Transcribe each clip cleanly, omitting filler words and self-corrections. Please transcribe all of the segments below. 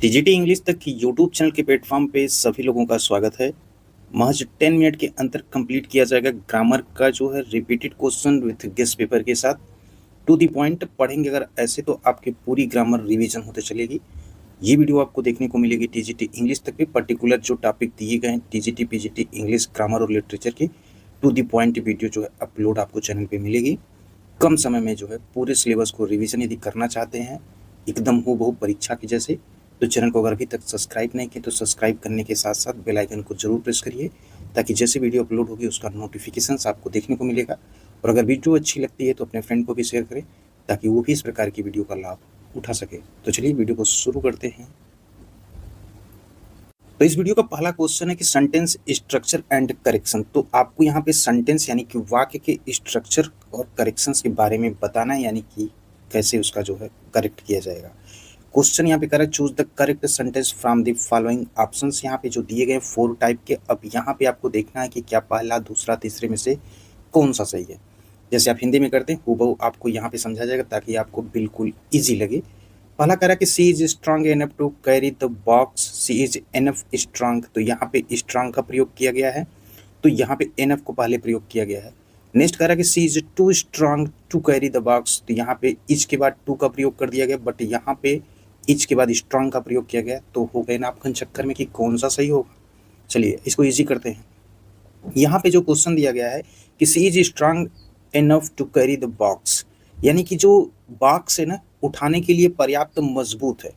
TGT English तक की YouTube channel के प्लेटफॉर्म पे सभी लोगों का स्वागत है। महज 10 मिनट के अंदर कंप्लीट किया जाएगा ग्रामर का जो है repeated question with guest paper के साथ। टू दी पॉइंट पढ़ेंगे अगर ऐसे तो आपकी पूरी ग्रामर रिवीजन होते चलेगी। ये वीडियो आपको देखने को मिलेगी टीजीटी इंग्लिश तक पे पर्टिकुलर जो टॉपिक दिए गए हैं टीजीटी पीजीटी इंग्लिश ग्रामर और लिटरेचर की टू दी पॉइंट वीडियो जो है अपलोड आपको चैनल पे मिलेगी। कम समय में जो है पूरे सिलेबस को रिवीजन यदि करना चाहते हैं एकदम हूबहू परीक्षा की जैसे, तो चैनल को अगर अभी तक सब्सक्राइब नहीं किए तो सब्सक्राइब करने के साथ साथ बेल आइकन को जरूर प्रेस करिए ताकि जैसे वीडियो अपलोड होगी उसका नोटिफिकेशन आपको देखने को मिलेगा। और अगर वीडियो अच्छी लगती है तो अपने फ्रेंड को भी शेयर करें ताकि वो भी इस प्रकार की वीडियो का लाभ उठा सके। तो चलिए वीडियो को शुरू करते हैं। तो इस वीडियो का पहला क्वेश्चन है कि सेंटेंस स्ट्रक्चर एंड करेक्शन। तो आपको यहाँ पे सेंटेंस यानी कि वाक्य के स्ट्रक्चर और करेक्शंस के बारे में बताना है, यानी कि कैसे उसका जो है करेक्ट किया जाएगा। क्वेश्चन यहाँ पे करें choose the correct sentence from the following options. यहाँ पे जो दिए गए 4 टाइप के, अब यहाँ पे आपको देखना है कि क्या पहला दूसरा तीसरे में से कौन सा सही है। जैसे आप हिंदी में करते हैं हूबहू आपको यहाँ पे समझा जाएगा ताकि आपको बिल्कुल ईजी लगे। पहला कह रहा है कि she is strong enough to carry the box. She is enough strong, तो यहाँ पे स्ट्रांग का प्रयोग किया गया है, तो यहाँ पे एनफ को पहले प्रयोग किया गया है। नेक्स्ट कह रहा है कि she is too strong to carry the box, तो यहाँ पे इज के बाद टू का प्रयोग कर दिया गया, बट यहाँ पे इज के बाद स्ट्रांग का प्रयोग किया गया। तो हो गए ना आपके चक्कर में कि कौन सा सही होगा। चलिए इसको इजी करते हैं। यहाँ पे जो क्वेश्चन दिया गया है कि she is strong enough to carry the box, यानी कि जो बॉक्स है ना उठाने के लिए पर्याप्त मजबूत है।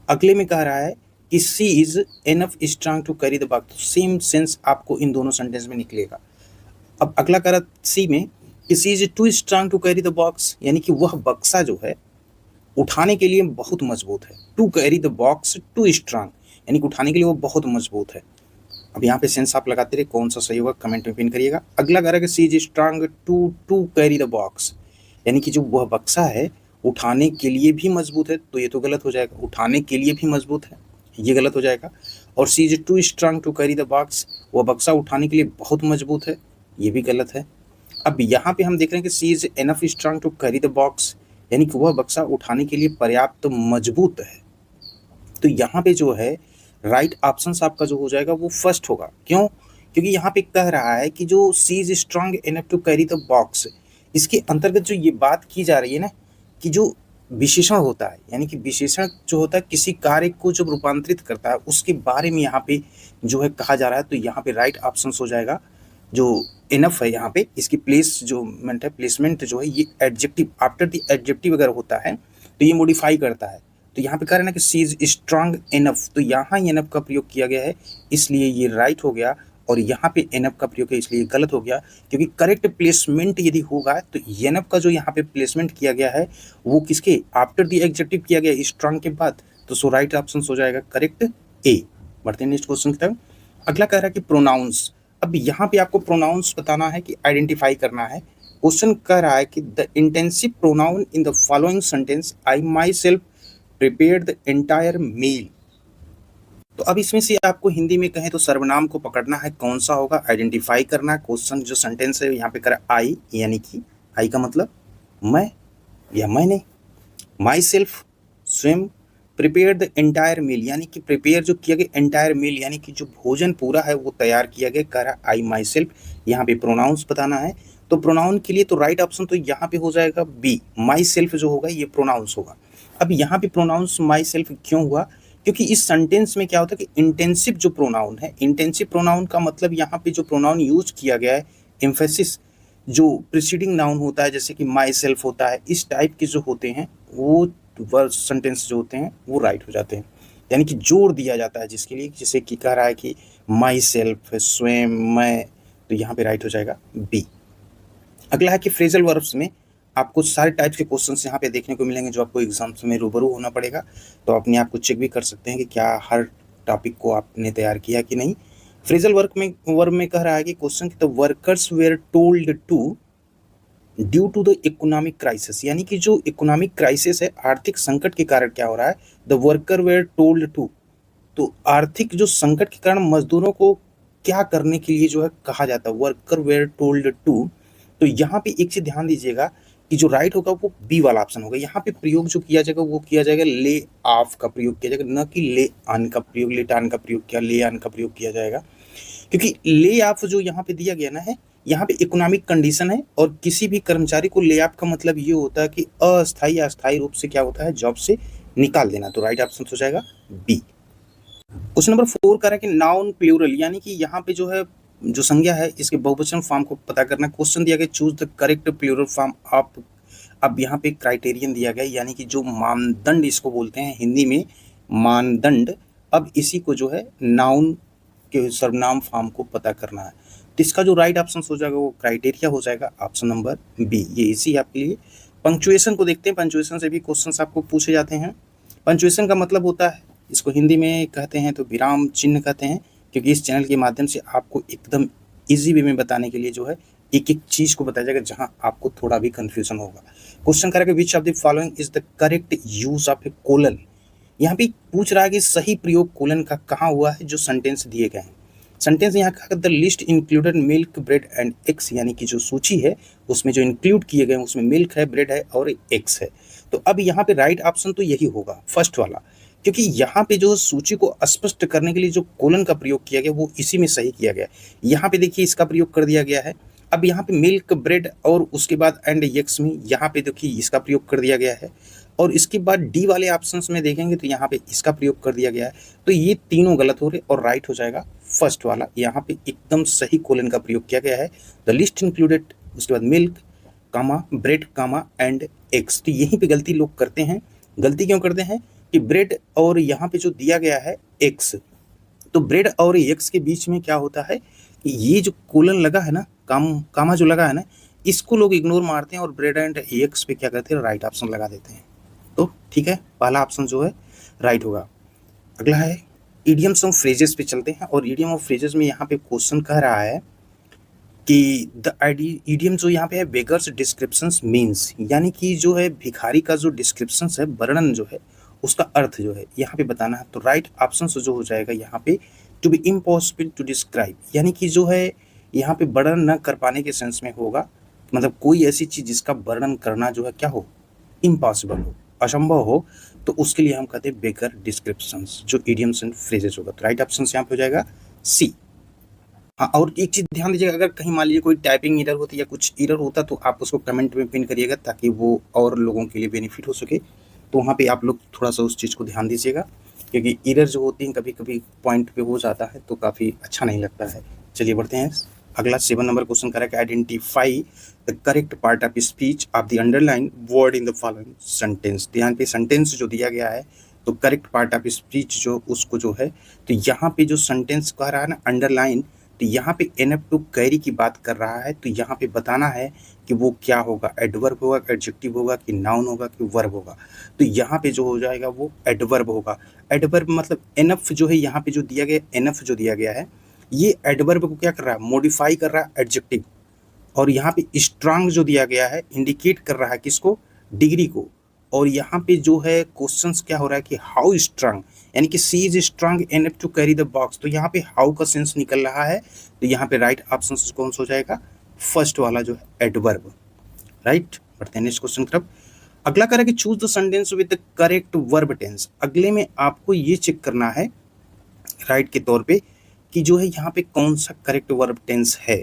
अगले में कह रहा है कि she is enough strong to carry the box, same sense आपको इन दोनों सेंटेंस में निकलेगा। अब अगला कह रहा सी में कि she is too strong to carry the box, यानी कि वह बक्सा जो है उठाने के लिए बहुत मजबूत है। To carry the box too strong, यानी कि उठाने के लिए वो बहुत मजबूत है। अब यहाँ पे सेंस आप लगाते रहे, कौन सा सही होगा कमेंट में पिन करिएगा। अगला कह रहा है कि she is strong to carry the box, यानी कि जो वह बक्सा है उठाने के लिए भी मजबूत है, तो ये तो गलत हो जाएगा। उठाने के लिए भी मजबूत है, ये गलत हो जाएगा। और she is too strong to carry the box, वह बक्सा उठाने के लिए बहुत मजबूत है, ये भी गलत है। अब यहाँ पे हम देख रहे हैं कि she is enough strong to carry the box, यानी कि वह बक्सा उठाने के लिए पर्याप्त मजबूत है। तो यहाँ पे जो है राइट ऑप्शन आपका जो हो जाएगा वो फर्स्ट होगा। क्यों? क्योंकि यहाँ पे कह रहा है कि जो she is strong enough to carry the box, इसके अंतर्गत जो ये बात की जा रही है ना कि जो विशेषण होता है, यानी कि विशेषण जो होता है किसी कार्य को जब रूपांतरित करता है उसके बारे में यहाँ पे जो है कहा जा रहा है। तो यहाँ पे राइट ऑप्शन हो जाएगा जो इनफ है। यहाँ पे इसकी प्लेसमेंट है, प्लेसमेंट जो है ये एडजेक्टिव आफ्टर द एडजेक्टिव अगर होता है तो ये मॉडिफाई करता है। तो यहाँ पे कह रहे हैं ना कि सी इज स्ट्रांग इनफ, तो यहाँ इनफ का प्रयोग किया गया है इसलिए ये राइट हो गया, और यहाँ पे एनफ का प्रयोग है इसलिए गलत हो गया। क्योंकि करेक्ट प्लेसमेंट यदि होगा तो एनफ का जो यहाँ पे प्लेसमेंट किया गया है वो किसके आफ्टर द एडजेक्टिव किया गया स्ट्रांग के बाद, तो सो राइट ऑप्शन हो जाएगा करेक्ट ए। बढ़ते हैं नेक्स्ट क्वेश्चन की तरफ। अगला कह रहा है कि प्रोनाउंस। अब यहाँ पे आपको प्रोनाउंस बताना है कि आइडेंटिफाई करना है। क्वेश्चन कह रहा है कि the intensive pronoun in the following sentence I myself prepared the entire meal. तो अब इसमें से आपको हिंदी में कहें तो सर्वनाम को पकड़ना है, कौन सा होगा आइडेंटिफाई करना है। क्वेश्चन जो सेंटेंस है यहाँ पे करा आई, यानी कि आई का मतलब मैं या मैंने, माई सेल्फ स्वयं, प्रिपेयर द एंटायर मील, यानी कि प्रिपेयर जो किया गया एंटायर मील यानी कि जो भोजन पूरा है वो तैयार किया गया। कह रहा आई माई सेल्फ, यहाँ पे प्रोनाउंस बताना है। तो प्रोनाउन के लिए तो राइट ऑप्शन तो यहाँ पे हो जाएगा बी, माई सेल्फ जो होगा ये प्रोनाउंस होगा। अब यहाँ पे प्रोनाउंस माई सेल्फ क्यों हुआ? क्योंकि इस सेंटेंस में क्या होता है कि इंटेंसिव जो प्रोनाउन है, इंटेंसिव प्रोनाउन का मतलब यहाँ पे जो प्रोनाउन यूज किया गया है एम्फेसिस जो प्रीसीडिंग नाउन होता है जैसे कि माई सेल्फ होता है, इस टाइप के जो होते हैं वो वर्ड सेंटेंस जो होते हैं वो राइट हो जाते हैं, यानी कि जोड़ दिया जाता है जिसके लिए, जैसे कि कह रहा है कि माई सेल्फ स्वयं मैं, तो यहाँ पे राइट हो जाएगा बी। अगला है कि फ्रेजल वर्ब्स में आपको सारे टाइप्स के क्वेश्चंस यहाँ पे देखने को मिलेंगे जो आपको एग्जाम्स में रूबरू होना पड़ेगा। तो अपने आप को चेक भी कर सकते हैं कि क्या हर टॉपिक को आपने तैयार किया कि नहीं। फ्रेजल वर्ब में कह रहा है कि question the workers were told to due to the economic crisis, यानी कि जो इकोनॉमिक क्राइसिस है आर्थिक संकट के कारण क्या हो रहा है, the worker were told to, तो आर्थिक जो संकट के कारण मजदूरों को क्या करने के लिए जो है कहा जाता है, वर्कर वेयर टोल्ड टू। तो यहाँ पे एक चीज ध्यान दीजिएगा कि जो राइट होगा वो बी वाला ऑप्शन होगा। यहाँ पे प्रयोग जो किया जाएगा वो किया जाएगा ले ऑफ का प्रयोग किया जाएगा, न कि ले ऑन का प्रयोग, लेट ऑन का प्रयोग किया, ले ऑन का प्रयोग किया जाएगा। क्योंकि ले ऑफ जो यहाँ पे दिया गया ना है, यहाँ पे इकोनॉमिक कंडीशन है और किसी भी कर्मचारी को ले ऑफ का मतलब ये होता है कि अस्थायी या अस्थायी रूप से क्या होता है, जॉब से निकाल देना। तो राइट ऑप्शन हो जाएगा बी। क्वेश्चन नंबर 4 कह रहा है कि नाउन प्लूरल, यानी कि यहाँ पे जो है जो संज्ञा है इसके बहुवचन फॉर्म को पता करना। क्वेश्चन दिया गया choose the correct plural form of. अब यहाँ पे क्राइटेरियन दिया गया, यानी कि जो मानदंड इसको बोलते हैं हिंदी में मानदंड। अब इसी को जो है नाउन के सर्वनाम फॉर्म को पता करना है। तो इसका जो राइट ऑप्शन हो जाएगा वो क्राइटेरिया हो जाएगा ऑप्शन नंबर बी। ये इसी आपके लिए। पंक्चुएशन को देखते हैं, पंक्चुएशन से भी क्वेश्चन आपको पूछे जाते हैं। पंक्चुएशन का मतलब होता है, इसको हिंदी में कहते हैं तो विराम चिन्ह कहते हैं, क्योंकि इस चैनल के माध्यम से आपको एकदम इजी वे में बताने के लिए जो है एक एक चीज को बताया जाएगा जहां आपको थोड़ा भी कंफ्यूजन होगा। क्वेश्चन करेगा विच of the following is the correct use of A colon. यहाँ पे पूछ रहा है कि सही प्रयोग कोलन का कहाँ हुआ है जो सेंटेंस दिए गए हैं। सेंटेंस यहाँ कहा the list included milk bread and eggs, यानी कि जो सूची है उसमें जो इंक्लूड किए गए हैं उसमें मिल्क है, ब्रेड है और एग्स है। तो अब यहाँ पे राइट ऑप्शन तो यही होगा फर्स्ट वाला, क्योंकि यहाँ पे जो सूची को स्पष्ट करने के लिए जो कोलन का प्रयोग किया गया वो इसी में सही किया गया। यहाँ पे देखिए इसका प्रयोग कर दिया गया है। अब यहाँ पे मिल्क ब्रेड और उसके बाद एंड एग्स में यहाँ पे देखिए इसका प्रयोग कर दिया गया है, और इसके बाद डी वाले ऑप्शंस में देखेंगे तो यहाँ पे इसका प्रयोग कर दिया गया है। तो ये तीनों गलत हो रहे और राइट हो जाएगा फर्स्ट वाला। यहाँ पे एकदम सही कोलन का प्रयोग किया गया है। द लिस्ट इंक्लूडेड, उसके बाद milk comma bread comma and eggs. तो यहीं पे गलती लोग करते हैं। गलती क्यों करते हैं कि ब्रेड और यहाँ पे जो दिया गया है एग्स, तो ब्रेड और एग्स के बीच में क्या होता है कि ये जो कोलन लगा है ना, कामा जो लगा है ना, इसको लोग इग्नोर मारते हैं और ब्रेड एंड एग्स पे क्या करते हैं, राइट ऑप्शन लगा देते हैं। तो ठीक है, पहला ऑप्शन जो है राइट होगा। अगला है इडियम्स ऑफ फ्रेजेस पे चलते हैं, और इडियम ऑफ फ्रेजेस में यहाँ पे क्वेश्चन कह रहा है कि द इडियम जो यहाँ पे है बेगर्स डिस्क्रिप्शंस मीन्स, यानी कि जो है भिखारी का जो डिस्क्रिप्शंस है, वर्णन जो है उसका अर्थ जो है यहाँ पे बताना है। तो राइट ऑप्शन जो हो जाएगा यहाँ पे to be impossible to describe, यानी कि जो है यहाँ पे वर्णन न कर पाने के सेंस में होगा। मतलब कोई ऐसी चीज जिसका वर्णन करना जो है क्या हो, इम्पॉसिबल हो, असंभव हो, तो उसके लिए हम कहते हैं बेगर डिस्क्रिप्शंस, जो इडियम्स एंड फ्रेजेस होगा। तो राइट ऑप्शन यहाँ पे हो जाएगा सी। हाँ, और एक चीज ध्यान दीजिएगा, अगर कहीं मान लीजिए कोई टाइपिंग एरर होती है या कुछ एरर होता तो आप उसको कमेंट में पिन करिएगा ताकि वो और लोगों के लिए बेनिफिट हो सके। तो वहाँ पे आप लोग थोड़ा सा उस चीज़ को ध्यान दीजिएगा, क्योंकि एरर जो होती हैं कभी कभी पॉइंट पे हो जाता है तो काफ़ी अच्छा नहीं लगता है। चलिए बढ़ते हैं। अगला 7 नंबर क्वेश्चन करें कि identify the correct part of speech of the underline word in the following sentence. ध्यान पे सेंटेंस जो दिया गया है तो करेक्ट पार्ट ऑफ स्पीच जो उसको जो है, तो यहाँ पे जो सेंटेंस कह रहा है ना अंडरलाइन, तो यहाँ पे एनएफ टू कैरी की बात कर रहा है। तो यहाँ पे बताना है कि वो क्या होगा, एडवर्ब होगा, एडजेक्टिव होगा कि नाउन होगा कि वर्ब होगा। तो यहाँ पे जो हो जाएगा वो एडवर्ब होगा। एडवर्ब मतलब एनएफ जो है यहाँ पे जो दिया गया, एनएफ जो दिया गया है ये एडवर्ब को क्या कर रहा है, मॉडिफाई कर रहा है एडजेक्टिव। और यहाँ पे स्ट्रांग जो दिया गया है इंडिकेट कर रहा है किसको, डिग्री को। और यहाँ पे जो है क्वेश्चंस क्या हो रहा है कि हाउ स्ट्रांग, यानी कि she is strong enough to carry the box. तो यहाँ पे हाउ का सेंस निकल रहा है। तो यहाँ पे राइट ऑप्शन कौन सा हो जाएगा, फर्स्ट वाला जो है एडवर्ब। राइट, बढ़ते हैं नेक्स्ट क्वेश्चन की तरफ। अगला करें कि choose the sentence with the correct verb tense. अगले में आपको ये चेक करना है राइट के तौर पे कि जो है यहाँ पे कौन सा करेक्ट वर्ब टेंस है।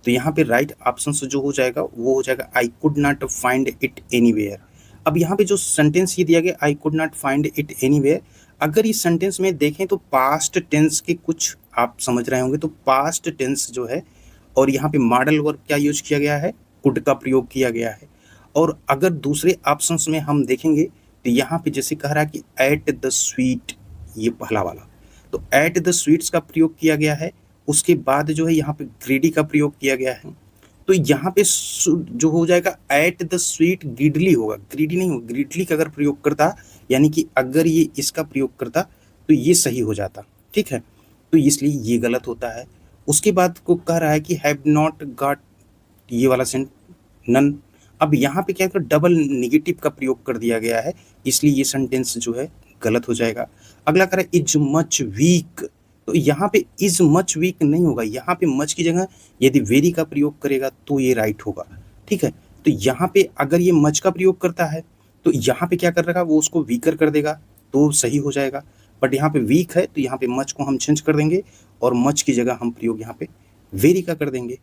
तो यहाँ पे राइट ऑप्शन जो हो जाएगा वो हो जाएगा I could not find it anywhere. अब यहाँ पे जो सेंटेंस ये दिया गया I could not find it anywhere, अगर इस सेंटेंस में देखें तो पास्ट टेंस के कुछ आप समझ रहे होंगे। तो पास्ट टेंस जो है, और यहाँ पे मॉडल वर्ब क्या यूज किया गया है, कुड का प्रयोग किया गया है। और अगर दूसरे ऑप्शंस में हम देखेंगे तो यहाँ पे जैसे कह रहा है कि एट द स्वीट, ये पहला वाला, तो एट द स्वीट्स का प्रयोग किया गया है। उसके बाद जो है यहाँ पे ग्रीडी का प्रयोग किया गया है। तो यहाँ पे जो हो जाएगा एट द स्वीट ग्रीडली होगा, ग्रीडी नहीं होगा, ग्रीडली का अगर प्रयोग करता, यानी कि अगर ये इसका प्रयोग करता तो ये सही हो जाता। ठीक है, तो इसलिए ये गलत होता है। उसके बाद को कह रहा है कि हैव नॉट गॉट, ये वाला सेंट नन। अब यहाँ पे क्या कर डबल निगेटिव का प्रयोग कर दिया गया है, इसलिए ये सेंटेंस जो है गलत हो जाएगा। अगला कह रहा है इज मच वीक, तो यहाँ पे इज मच वीक नहीं होगा, यहाँ पे मच की जगह यदि वेरी का प्रयोग करेगा तो ये राइट होगा। ठीक है, तो यहाँ पे अगर ये मच का प्रयोग करता है तो यहाँ पे क्या कर रहा है, वो उसको वीकर कर देगा तो सही हो जाएगा। बट यहाँ पे वीक है तो यहाँ पे मच को हम चेंज कर देंगे और मच की जगह हम प्रयोग यहाँ पे वेरी का कर देंगे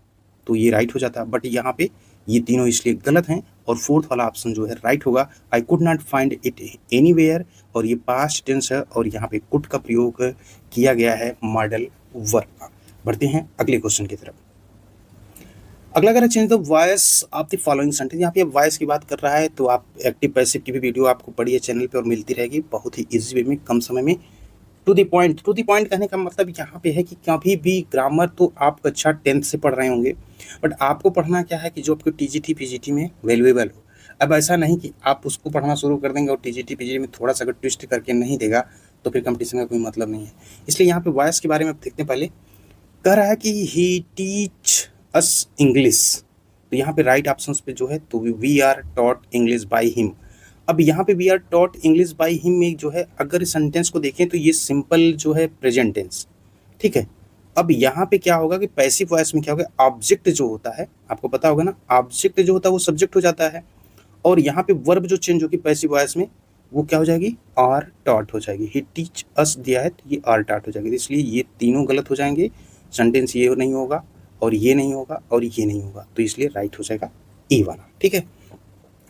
तो ये राइट हो जाता है। बट यहाँ पे ये तीनों इसलिए गलत हैं और फोर्थ वाला ऑप्शन जो है राइट होगा। I could not find it anywhere, और ये पास्ट टेंस है और यहाँ पे कुड का प्रयोग किया गया है मॉडल वर्ब का। बढ़ते हैं अगले क्वेश्चन की तरफ। अगला अगर change the voice of the following sentence, यहाँ पे वॉइस की बात कर रहा है तो आप एक्टिव पैसिव की भी वीडियो आपको पड़ी है चैनल पे और मिलती रहेगी बहुत ही इजी वे में, कम समय में, to the point. To the point कहने का मतलब यहाँ पे है कि कभी भी ग्रामर तो आप कक्षा 10th से पढ़ रहे होंगे, बट आपको पढ़ना क्या है कि जो आपको टीजीटी पीजीटी में वैल्यूएबल हो। अब ऐसा नहीं कि आप उसको पढ़ना शुरू कर देंगे और टीजीटी पीजीटी में थोड़ा सा अगर ट्विस्ट करके नहीं देगा तो फिर कंपटीशन का कोई मतलब नहीं है। इसलिए यहाँ पे वॉइस के बारे में देखते हैं। पहले कह रहा है कि ही टीच अस इंग्लिश, तो यहाँ पे राइट ऑप्शंस पे जो है तो we are taught English by him. अब यहाँ पे we are taught English by him में जो है अगर सेंटेंस को देखें तो ये सिंपल जो है प्रेजेंट टेंस, ठीक है। अब यहाँ पे क्या होगा कि पैसिव वॉइस में क्या होगा, ऑब्जेक्ट जो होता है आपको पता होगा ना, ऑब्जेक्ट जो होता है वो सब्जेक्ट हो जाता है और यहाँ पे वर्ब जो चेंज होगी पैसिव वॉइस में वो क्या हो जाएगी, आर टॉट हो जाएगी। ही टीच अस दिया है तो ये आर टॉट हो जाएगी, इसलिए ये तीनों गलत हो जाएंगे। सेंटेंस ये नहीं होगा और ये नहीं होगा और ये नहीं होगा, तो इसलिए राइट हो जाएगा ए वाला, ठीक है।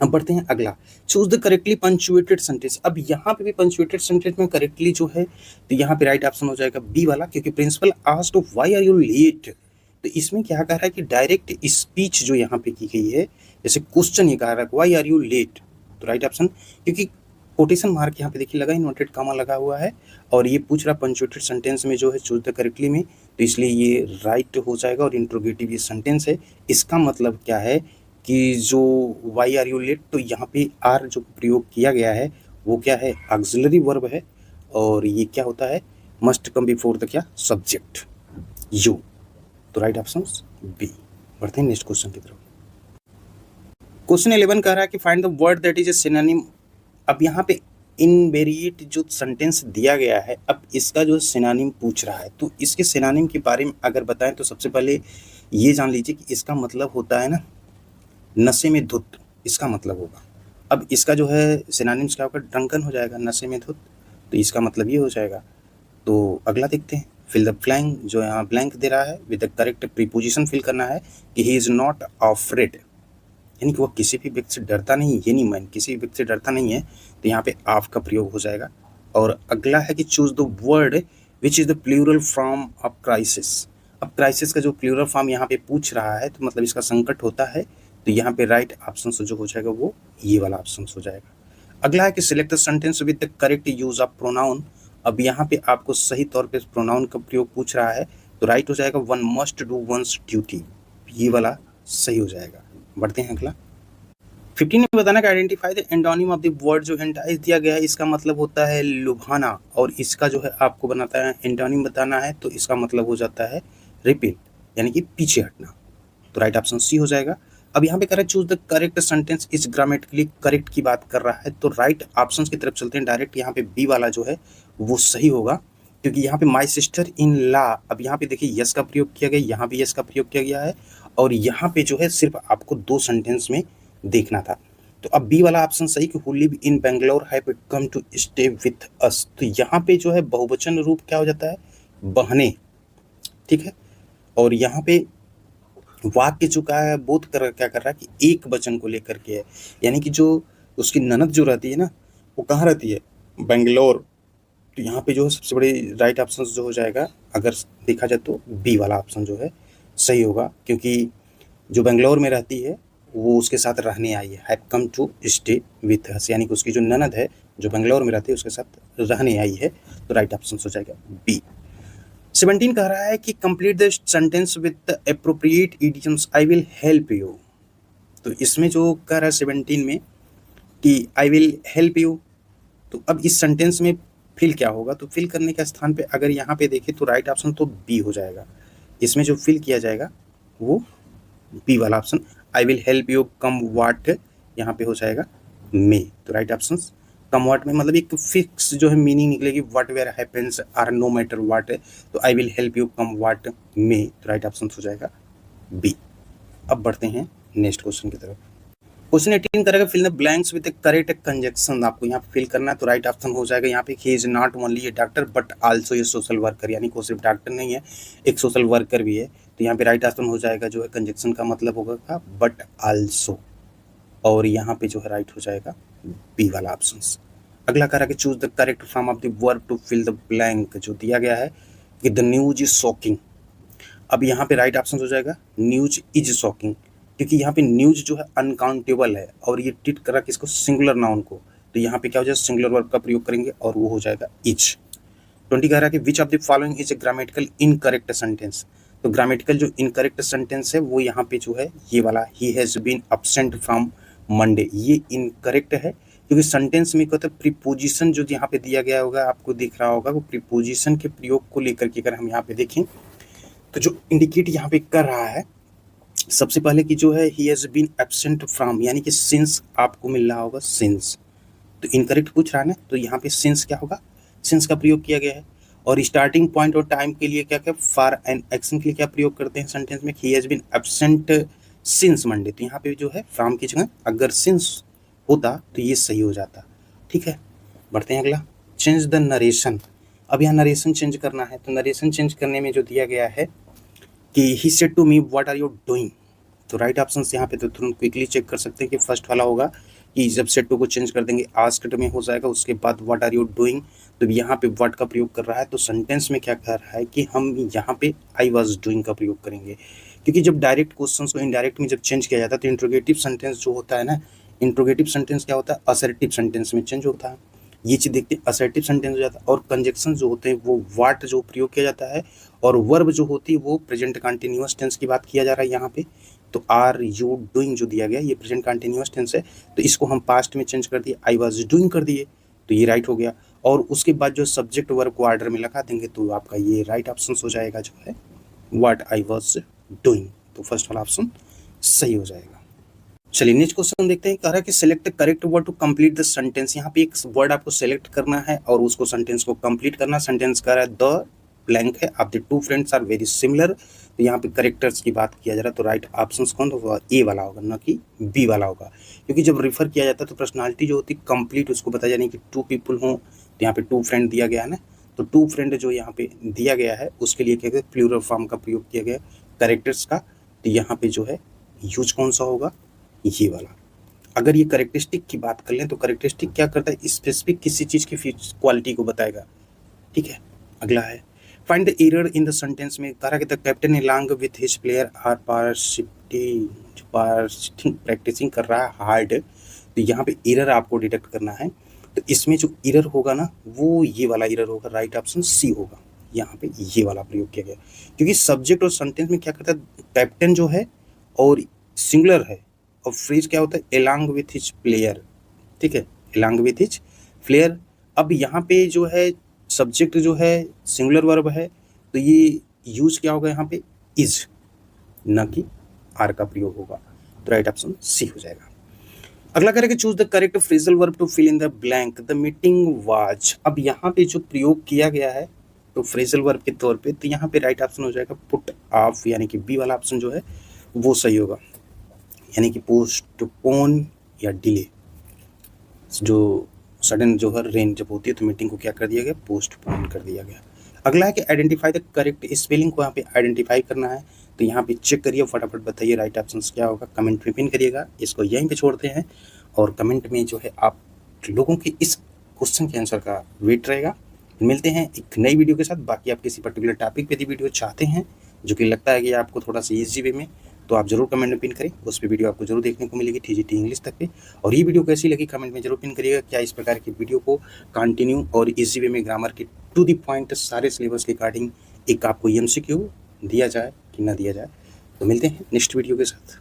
अब बढ़ते हैं अगला, choose the correctly punctuated sentence. अब यहाँ पे भी पंचुएटेड सेंटेंस में करेक्टली जो है तो यहाँ पे राइट ऑप्शन हो जाएगा बी वाला, क्योंकि principal asked why are you late. तो इसमें क्या कह रहा है कि डायरेक्ट स्पीच जो यहाँ पे की गई है, जैसे क्वेश्चन ये कह रहा है व्हाई आर यू लेट, तो राइट ऑप्शन, क्योंकि कोटेशन मार्क यहाँ पे देखिए लगा, इन्वर्टेड कॉमा लगा हुआ है और ये पूछ रहा पंचुएटेड सेंटेंस में जो है चूज द करेक्टली में, तो इसलिए ये राइट हो जाएगा। और इंट्रोगेटिव ये सेंटेंस है, इसका मतलब क्या है कि जो वाई आर यू लेट, तो यहाँ पे आर जो प्रयोग किया गया है वो क्या है, ऑक्सिलरी वर्ब है और ये क्या होता है, मस्ट कम बिफोर द क्या, सब्जेक्ट यू, तो राइट ऑप्शन बी। बढ़ते हैं नेक्स्ट क्वेश्चन की तरफ। क्वेश्चन 11 कह रहा है कि find the word that is a synonym. अब यहाँ पे इनवेरिएट जो सेंटेंस दिया गया है, अब इसका जो सिनोनिम पूछ रहा है, तो इसके सिनोनिम के बारे में अगर बताएं तो सबसे पहले ये जान लीजिए कि इसका मतलब होता है ना नशे में धुत, इसका मतलब होगा। अब इसका जो है सिनोनिम्स क्या होगा, ड्रंकन हो जाएगा, नशे में धुत, तो इसका मतलब ये हो जाएगा। तो अगला देखते हैं, फिल द ब्लैंक, जो यहाँ ब्लैंक दे रहा है with the correct preposition fill करना है कि ही इज नॉट अफ्रेड, यानी कि वो किसी भी व्यक्ति से डरता नहीं, ये नहीं मैन किसी व्यक्ति से डरता नहीं है, तो यहाँ पे आप का प्रयोग हो जाएगा। और अगला है कि choose the word which is the plural form of crisis. अब क्राइसिस का जो प्लूरल फॉर्म यहाँ पे पूछ रहा है तो मतलब इसका संकट होता है, तो यहाँ पे राइट ऑप्शन जो हो जाएगा वो ये वाला ऑप्शन हो जाएगा। अगला है कि select the sentence with the correct use of pronoun. अब यहाँ पे आपको सही तौर पे प्रोनाउन का प्रयोग पूछ रहा है, तो राइट हो जाएगा one must do once duty, ये वाला सही हो जाएगा। बढ़ते हैं अगला। 15 में बताना कि identify the antonym of the word, जो एंटाइज दिया गया है इसका मतलब होता है लुभाना, और इसका जो है आपको बनाता है एंटोनिम बताना है, तो इसका मतलब हो जाता है रिपील, यानी कि पीछे हटना, तो राइट ऑप्शन सी हो जाएगा। अब यहाँ पे कह रहा है choose the correct sentence is grammatically correct की बात कर रहा है, तो राइट ऑप्शन की तरफ चलते हैं डायरेक्ट। यहाँ पे बी वाला जो है वो सही होगा, क्योंकि यहाँ पे माई सिस्टर इन लॉ, अब यहाँ पे देखिए यस का प्रयोग किया गया, यहाँ भी यस का प्रयोग किया गया है, और यहाँ पे जो है सिर्फ आपको दो सेंटेंस में देखना था। तो अब बी वाला ऑप्शन सही कि who live in Bangalore have come to stay with us, तो यहाँ पे जो है बहुवचन रूप क्या हो जाता है, बहने, ठीक है। और यहाँ पे वाक्य जो का है बोध कर क्या कर रहा है कि एक वचन को लेकर के है, यानी कि जो उसकी ननद जो रहती है ना वो कहाँ रहती है, बेंगलोर, तो यहाँ पे जो है सबसे बड़ी राइट ऑप्शन जो हो जाएगा अगर देखा जाए तो बी वाला ऑप्शन जो है सही होगा, क्योंकि जो बेंगलोर में रहती है वो उसके साथ रहने आई है, have come to stay with us, यानी कि उसकी जो ननद है जो बेंगलोर में रहती है उसके साथ रहने आई है, तो राइट ऑप्शन हो जाएगा बी। 17 कह रहा है कि complete the sentence with the appropriate idioms I will help you, तो इसमें जो कह रहा है 17 में कि आई विल हेल्प यू, तो अब इस सेंटेंस में फिल क्या होगा, तो फिल करने के स्थान पे अगर यहाँ पे देखें तो राइट ऑप्शन तो बी हो जाएगा। इसमें जो फिल किया जाएगा वो बी वाला option, I will help you come what, यहाँ पे हो जाएगा मे, तो राइट ऑप्शन कम वाट में मतलब एक फिक्स जो है मीनिंग निकलेगी, whatever happens or no matter what, तो I will help you come what may, तो राइट ऑप्शन हो जाएगा बी। अब बढ़ते हैं नेक्स्ट क्वेश्चन की तरफ। क्वेश्चन 18 करेगा fill the blanks with correct conjunction. आपको यहाँ पे फिल करना है, तो राइट ऑप्शन हो जाएगा यहाँ पे he is not only A doctor but also a social worker, यानी कि वो सिर्फ डॉक्टर नहीं है, एक सोशल वर्कर भी है। तो यहाँ पे राइट ऑप्शन हो जाएगा जो है कंजक्शन का मतलब होगा बट आल्सो, और यहाँ पे जो है राइट हो जाएगा बी वाला ऑप्शन। अगला करा कि choose the correct form of the verb to fill the blank. जो दिया गया है कि द न्यूज इज शॉकिंग, अब यहाँ पे राइट ऑप्शन हो जाएगा न्यूज इज शॉकिंग, क्योंकि यहाँ पे न्यूज जो है अनकाउंटेबल है और ये ट्रीट करा किसको, सिंगुलर नाउन को। तो यहाँ पे क्या हो जाएगा, सिंगुलर वर्ब का प्रयोग करेंगे और वो हो जाएगा इज। 20 कह रहा है कि which of the following is a grammatical incorrect sentence. तो ग्रामेटिकल जो इनकरेक्ट सेंटेंस है वो यहाँ पे जो है ये वाला he has been absent from Monday, ये इनकरेक्ट है, क्योंकि सेंटेंस में क्या होता है प्रीपोजिशन जो यहाँ पे दिया गया होगा, आपको दिख रहा होगा, वो प्रीपोजिशन के प्रयोग को लेकर के अगर हम यहाँ पे देखें तो जो इंडिकेट यहाँ पे कर रहा है सबसे पहले कि जो है he has been absent from, यानी कि सिंस आपको मिल रहा होगा सिंस, तो इनकरेक्ट पूछ रहा है ना, तो यहाँ पे सिंस क्या होगा, सिंस का प्रयोग किया गया है। और स्टार्टिंग पॉइंट और टाइम के लिए क्या क्या फॉर एन एक्शन के लिए क्या प्रयोग करते हैं सेंटेंस में, he has been absent since Monday, तो यहाँ पे जो है फ्रॉम की जगह अगर सिंस होता तो ये सही हो जाता। ठीक है, बढ़ते हैं अगला, चेंज द नरेशन। अब यहाँ नरेशन चेंज करना है, तो नरेशन चेंज करने में जो दिया गया है कि he said to me what are you doing, तो राइट ऑप्शन यहाँ पे तो तुरंत क्विकली चेक कर सकते हैं कि फर्स्ट वाला होगा कि जब सेड टू को चेंज कर देंगे आस्क्ड में हो जाएगा, उसके बाद व्हाट आर यू डूइंग, तो यहाँ पे व्हाट का प्रयोग कर रहा है, तो सेंटेंस में क्या कर रहा है कि हम यहाँ पे आई वाज डूइंग का प्रयोग करेंगे, क्योंकि जब डायरेक्ट क्वेश्चन को इनडायरेक्ट में जब चेंज किया जाता है तो इंट्रोगेटिव सेंटेंस जो होता है ना, इंट्रोगेटिव सेंटेंस क्या होता है, असर्टिव सेंटेंस में चेंज होता है, ये चीज़ देखते हैं, असर्टिव सेंटेंस हो जाता है। और कंजक्शन जो होते हैं वो व्हाट जो प्रयोग किया जाता है, और वर्ब जो होती है वो प्रेजेंट कंटिन्यूअस टेंस की बात किया जा रहा है यहाँ पे, तो आर यू डूइंग जो दिया गया ये प्रेजेंट कंटिन्यूअस टेंस है, तो इसको हम पास्ट में चेंज कर दिए, आई वाज डूइंग कर दिए, तो ये राइट हो गया। और उसके बाद जो सब्जेक्ट वर्ब को ऑर्डर में लगा देंगे तो आपका ये राइट ऑप्शन हो जाएगा जो है व्हाट आई वाज डूइंग, तो फर्स्ट वाला ऑप्शन सही हो जाएगा। चलिए नेक्स्ट क्वेश्चन देखते हैं, कह रहा है कि select correct word to complete the sentence. यहाँ पे एक वर्ड आपको सेलेक्ट करना है और उसको सेंटेंस को कंप्लीट करना। सेंटेंस कह रहा है द ब्लैंक है, अब the two friends are very similar, तो यहाँ पे करेक्टर्स की बात किया जा रहा है, तो राइट ऑप्शन कौन होगा, ए वाला होगा, ना कि बी वाला होगा, क्योंकि जब रिफर किया जाता है तो पर्सनालिटी जो होती है कंप्लीट उसको बताया जाने कि टू पीपल हों, तो यहाँ पे टू फ्रेंड दिया गया है ना, तो टू फ्रेंड जो यहाँ पे दिया गया है उसके लिए क्या कहते हैं प्लूरल फॉर्म का प्रयोग किया गया करेक्टर्स का, तो यहाँ पे जो है यूज कौन सा होगा, ये वाला। अगर ये करेक्टरिस्टिक की बात कर लें तो करेक्टरिस्टिक क्या करता है, स्पेसिफिक किसी चीज़ की क्वालिटी को बताएगा। ठीक है, अगला है find the error in the sentence में, कहा कि the captain along with his player are practising कर रहा है हार्ड, तो यहाँ पे एरर आपको डिटेक्ट करना है, तो इसमें जो एरर होगा ना वो ये वाला एरर होगा, राइट ऑप्शन सी होगा, यहाँ पे ये वाला प्रयोग किया गया, क्योंकि सब्जेक्ट और सेंटेंस में क्या करता है कैप्टन जो है और सिंगुलर है, और फ्रेज क्या होता है along with his player, ठीक है, along with his player। अब यहाँ पे जो है सब्जेक्ट जो है सिंगुलर वर्ब है, तो ये यूज क्या होगा यहाँ पे इज, ना कि आर का प्रयोग होगा, तो राइट ऑप्शन सी हो जाएगा। अगला करेंगे choose the correct phrasal verb to fill in the blank, the meeting was. अब यहाँ पे जो प्रयोग किया गया है तो फ्रेजल वर्ब के तौर पे, तो यहाँ पे राइट ऑप्शन हो जाएगा पुट ऑफ, यानी कि बी वाला ऑप्शन जो है वो सही होगा, यानी कि पोस्टपोन या डिले, जो सडन जो है रेन जब होती है तो मीटिंग को क्या कर दिया गया, पोस्टपोन कर दिया गया। अगला है कि आइडेंटिफाई द करेक्ट स्पेलिंग, को यहाँ पे आइडेंटिफाई करना है, तो यहाँ पे चेक करिए, फटाफट बताइए राइट ऑप्शन क्या होगा, कमेंट में पिन करिएगा। इसको यहीं पे छोड़ते हैं और कमेंट में जो है आप लोगों के इस क्वेश्चन के आंसर का वेट रहेगा। मिलते हैं एक नई वीडियो के साथ। बाकी आप किसी पर्टिकुलर टॉपिक पे वीडियो चाहते हैं जो कि लगता है कि आपको थोड़ा सा ईजी वे में, तो आप जरूर कमेंट में पिन करें, उस पर वीडियो आपको जरूर देखने को मिलेगी TGT इंग्लिश तक पे। और ये वीडियो कैसी लगी कमेंट में जरूर पिन करिएगा। क्या इस प्रकार की वीडियो को कंटिन्यू और इजी वे में ग्रामर के टू द पॉइंट सारे सिलेबस के अकॉर्डिंग एक आपको MCQ दिया जाए कि ना दिया जाए। तो मिलते हैं नेक्स्ट वीडियो के साथ।